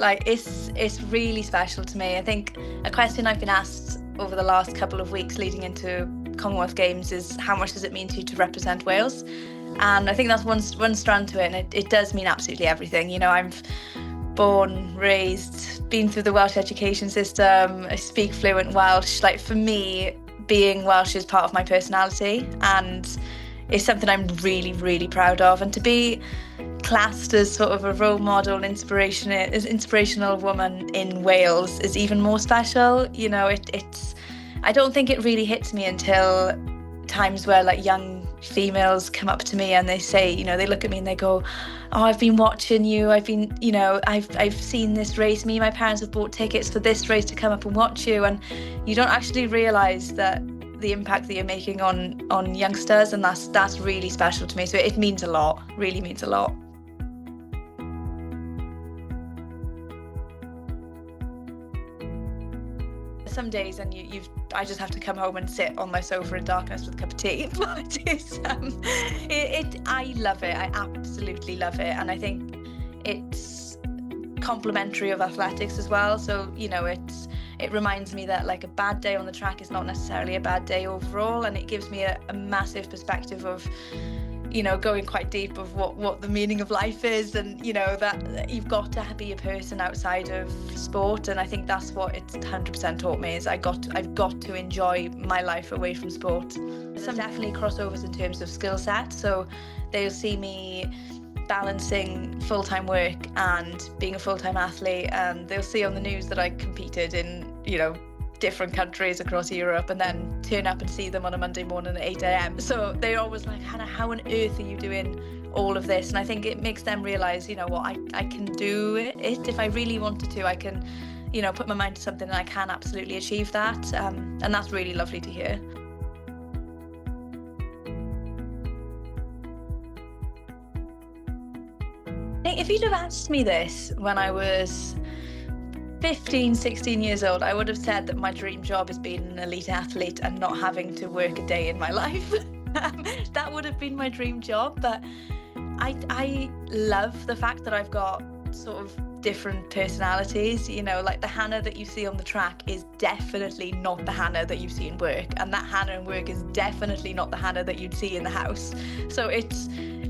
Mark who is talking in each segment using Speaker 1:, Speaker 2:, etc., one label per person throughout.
Speaker 1: Like it's really special to me. I think a question I've been asked over the last couple of weeks leading into Commonwealth Games is how much does it mean to you to represent Wales? And I think that's one strand to it, and it does mean absolutely everything. You know, I'm born, raised, been through the Welsh education system. I speak fluent Welsh. Like, for me, being Welsh is part of my personality, and it's something I'm really, really proud of. And to be classed as sort of a role model, inspirational woman in Wales is even more special. You know, it's I don't think it really hits me until times where like young females come up to me and they say, you know, they look at me and they go, oh, I've been watching you, I've seen this race, me and my parents have bought tickets for this race to come up and watch you. And you don't actually realise that the impact that you're making on youngsters, and that's really special to me. So it means a lot, really means a lot. Some days and I just have to come home and sit on my sofa in darkness with a cup of tea. But I love it. I absolutely love it, and I think it's complementary of athletics as well. So, you know, it reminds me that like a bad day on the track is not necessarily a bad day overall, and it gives me a massive perspective of, you know, going quite deep of what the meaning of life is, and, you know, that you've got to be a person outside of sport. And I think that's what it's 100% taught me, is I've got to enjoy my life away from sport. Some definitely crossovers in terms of skill set. So they'll see me balancing full-time work and being a full-time athlete, and they'll see on the news that I competed in, you know, different countries across Europe, and then turn up and see them on a Monday morning at 8 a.m. So they're always like, Hannah, how on earth are you doing all of this? And I think it makes them realise, you know what, I can do it. If I really wanted to, I can, you know, put my mind to something and I can absolutely achieve that. And that's really lovely to hear. If you'd have asked me this when I was 15, 16 years old, I would have said that my dream job is being an elite athlete and not having to work a day in my life. That would have been my dream job. But I love the fact that I've got sort of different personalities. You know, like the Hannah that you see on the track is definitely not the Hannah that you see in work, and that Hannah in work is definitely not the Hannah that you'd see in the house. So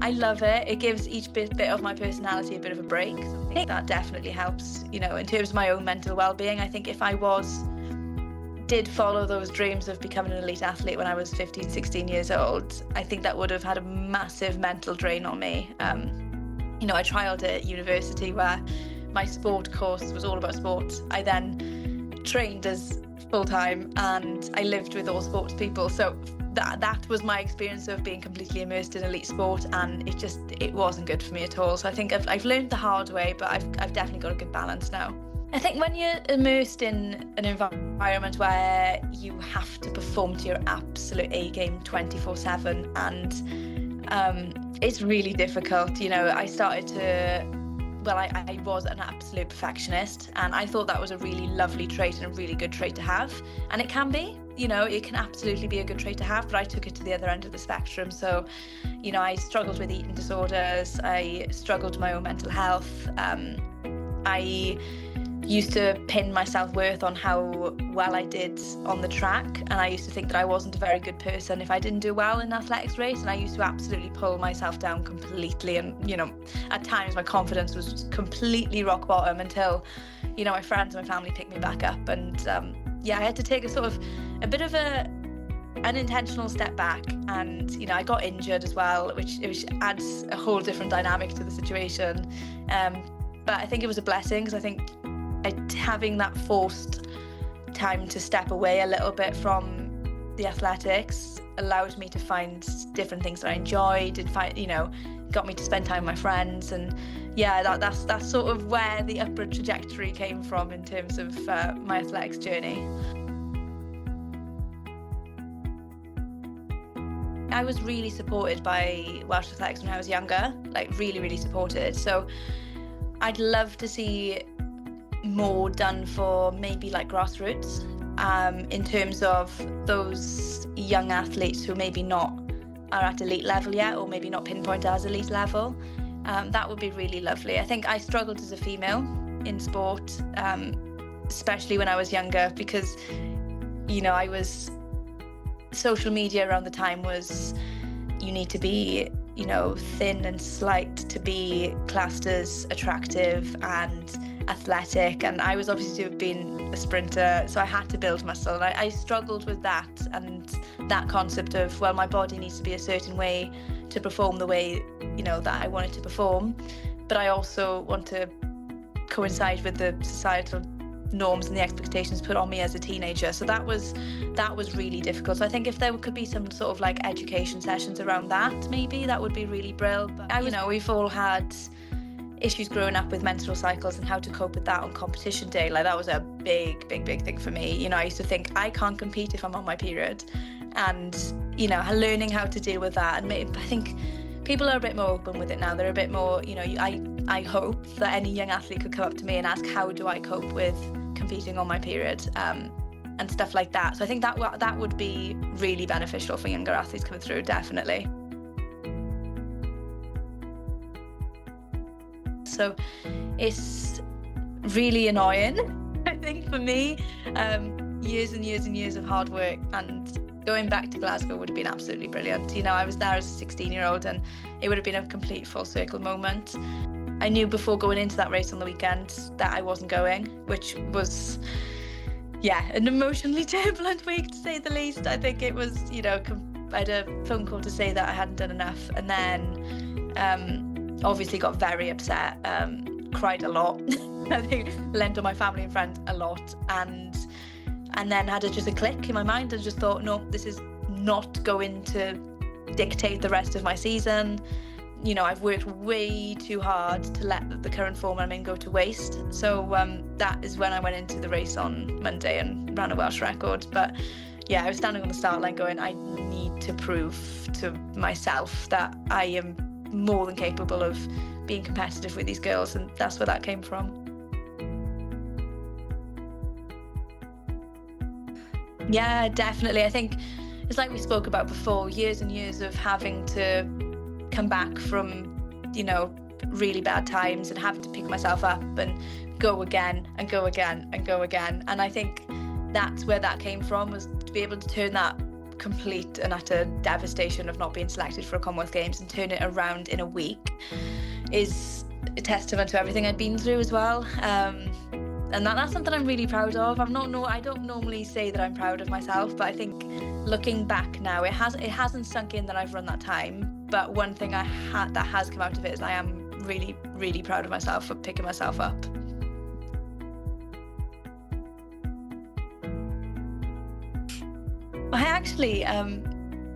Speaker 1: I love it. It gives each bit of my personality a bit of a break. So I think that definitely helps, you know, in terms of my own mental well-being. I think if I did follow those dreams of becoming an elite athlete when I was 15, 16 years old, I think that would have had a massive mental drain on me. You know, I trialled at university where my sport course was all about sport. I then trained as full-time and I lived with all sports people. So that was my experience of being completely immersed in elite sport, and it wasn't good for me at all. So I think I've learned the hard way, but I've definitely got a good balance now. I think when you're immersed in an environment where you have to perform to your absolute A game 24/7, and it's really difficult. You know, I was an absolute perfectionist, and I thought that was a really lovely trait and a really good trait to have, and it can be. You know, it can absolutely be a good trait to have, but I took it to the other end of the spectrum. So, you know, I struggled with eating disorders, I struggled with my own mental health. I used to pin my self-worth on how well I did on the track, and I used to think that I wasn't a very good person if I didn't do well in an athletics race, and I used to absolutely pull myself down completely. And, you know, at times my confidence was completely rock bottom until, you know, my friends and my family picked me back up. And I had to take a bit of an unintentional step back, and, you know, I got injured as well, which adds a whole different dynamic to the situation. But I think it was a blessing, because I think having that forced time to step away a little bit from the athletics allowed me to find different things that I enjoyed, and you know, got me to spend time with my friends. And yeah, that's sort of where the upward trajectory came from in terms of my athletics journey. I was really supported by Welsh Athletics when I was younger, like really, really supported. So I'd love to see more done for maybe like grassroots, in terms of those young athletes who maybe not are at elite level yet, or maybe not pinpointed as elite level. That would be really lovely. I think I struggled as a female in sport, especially when I was younger, because, you know, social media around the time was, you need to be, you know, thin and slight to be classed as attractive and athletic, and I was obviously to have been a sprinter, so I had to build muscle, and I struggled with that, and that concept of, well, my body needs to be a certain way to perform the way, you know, that I want it to perform, but I also want to coincide with the societal norms and the expectations put on me as a teenager. So that was really difficult. So I think if there could be some sort of like education sessions around that, maybe that would be really brilliant. But you know, we've all had issues growing up with menstrual cycles and how to cope with that on competition day. Like, that was a big thing for me. You know, I used to think I can't compete if I'm on my period, and, you know, learning how to deal with that. And I think people are a bit more open with it now. They're a bit more, you know, I hope that any young athlete could come up to me and ask, how do I cope with competing on my period, and stuff like that. So I think that would be really beneficial for younger athletes coming through, definitely. So it's really annoying, I think, for me. Years and years and years of hard work, and going back to Glasgow would have been absolutely brilliant. You know, I was there as a 16-year-old, and it would have been a complete full circle moment. I knew before going into that race on the weekend that I wasn't going, which was, yeah, an emotionally turbulent week, to say the least. I think it was, you know, I had a phone call to say that I hadn't done enough, and then obviously got very upset, cried a lot. I think lent on my family and friends a lot, and then had just a click in my mind and just thought, no, this is not going to dictate the rest of my season. You know, I've worked way too hard to let the current form I'm in go to waste. So that is when I went into the race on Monday and ran a Welsh record. But yeah, I was standing on the start line going, I need to prove to myself that I am more than capable of being competitive with these girls, and that's where that came from. Yeah, definitely. I think it's like we spoke about before, years and years of having to come back from, you know, really bad times and having to pick myself up and go again and go again and go again. And I think that's where that came from, was to be able to turn that complete and utter devastation of not being selected for a Commonwealth Games and turn it around in a week is a testament to everything I'd been through as well. And that's something I'm really proud of. I don't normally say that I'm proud of myself, but I think looking back now, it hasn't sunk in that I've run that time. But one thing that has come out of it is I am really, really proud of myself for picking myself up. I actually,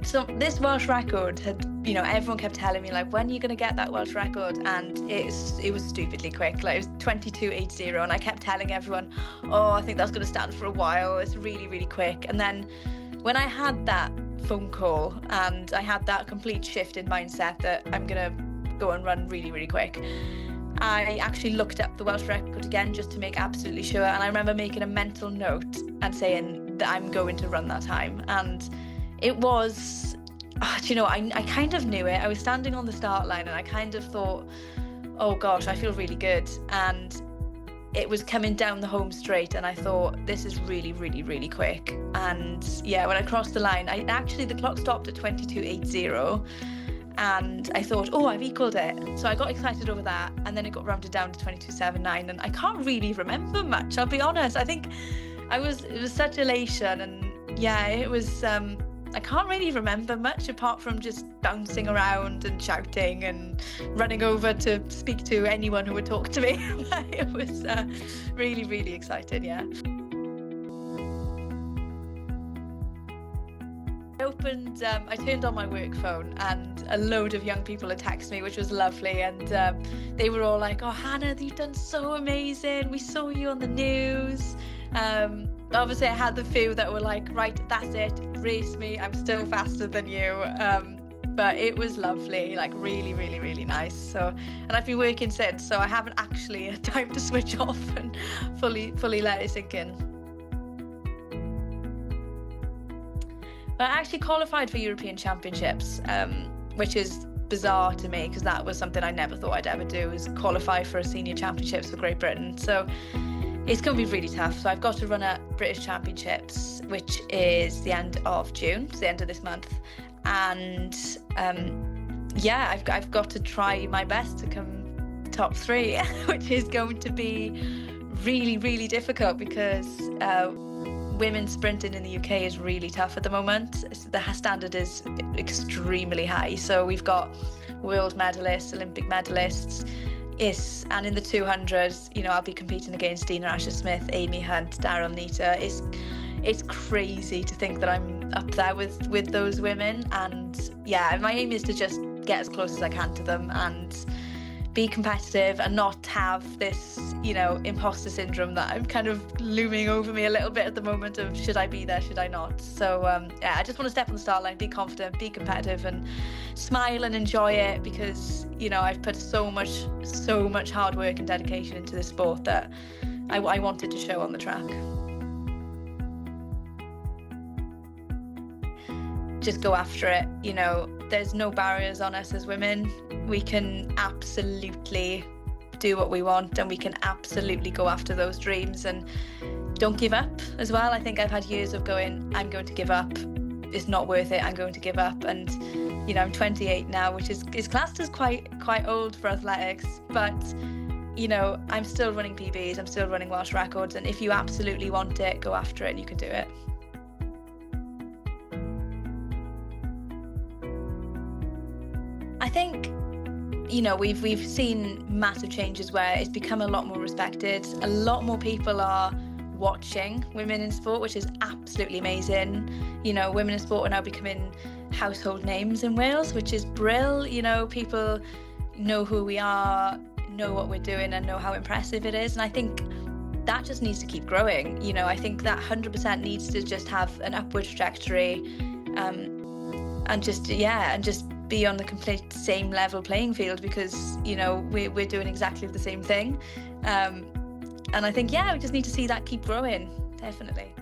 Speaker 1: so this Welsh record had, you know, everyone kept telling me, like, when are you going to get that Welsh record? And it was stupidly quick. Like, it was 22.80, and I kept telling everyone, oh, I think that's going to stand for a while. It's really, really quick. And then when I had that phone call and I had that complete shift in mindset that I'm going to go and run really, really quick, I actually looked up the Welsh record again just to make absolutely sure. And I remember making a mental note and saying that I'm going to run that time. And it was, you know, I kind of knew it. I was standing on the start line and I kind of thought, oh gosh, I feel really good. And it was coming down the home straight and I thought, this is really, really, really quick. And yeah, when I crossed the line, the clock stopped at 22.80. And I thought, oh, I've equaled it. So I got excited over that, and then it got rounded down to 22.79, and I can't really remember much, I'll be honest. I think it was such elation, and yeah, it was, I can't really remember much apart from just bouncing around and shouting and running over to speak to anyone who would talk to me. It was really, really exciting, yeah. I turned on my work phone and a load of young people had texted me, which was lovely, and they were all like, oh, Hannah, you've done so amazing, we saw you on the news. Obviously I had the few that were like, right, that's it, race me, I'm still faster than you. But it was lovely, like really, really, really nice. So, and I've been working since, so I haven't actually had time to switch off and fully let it sink in. But I actually qualified for European Championships, which is bizarre to me, because that was something I never thought I'd ever do, is qualify for a senior championships for Great Britain. So it's going to be really tough. So I've got to run at British Championships, which is the end of June, it's the end of this month. And I've got to try my best to come top 3, which is going to be really, really difficult, because women's sprinting in the UK is really tough at the moment. The standard is extremely high. So we've got world medalists, Olympic medalists, and in the 200s, I'll be competing against Dina Asher-Smith, Amy Hunt, Daryl Nita. It's crazy to think that I'm up there with those women. And yeah, my aim is to just get as close as I can to them and be competitive and not have this, imposter syndrome that I'm kind of looming over me a little bit at the moment of, should I be there, should I not? So I just want to step on the start line, be confident, be competitive, and smile and enjoy it, because I've put so much hard work and dedication into this sport that I wanted to show on the track. Just go after it. There's no barriers on us as women. We can absolutely do what we want, and we can absolutely go after those dreams, and don't give up as well. I think I've had years of going, I'm going to give up, it's not worth it, I'm going to give up. And I'm 28 now, which is classed as quite old for athletics, but I'm still running PBs, I'm still running Welsh records, and if you absolutely want it, go after it and you can do it. I think, we've seen massive changes where it's become a lot more respected. A lot more people are watching women in sport, which is absolutely amazing. Women in sport are now becoming household names in Wales, which is brilliant. People know who we are, know what we're doing, and know how impressive it is. And I think that just needs to keep growing. I think that 100% needs to just have an upward trajectory, and just be on the complete same level playing field, because we're doing exactly the same thing, and I think we just need to see that keep growing, definitely.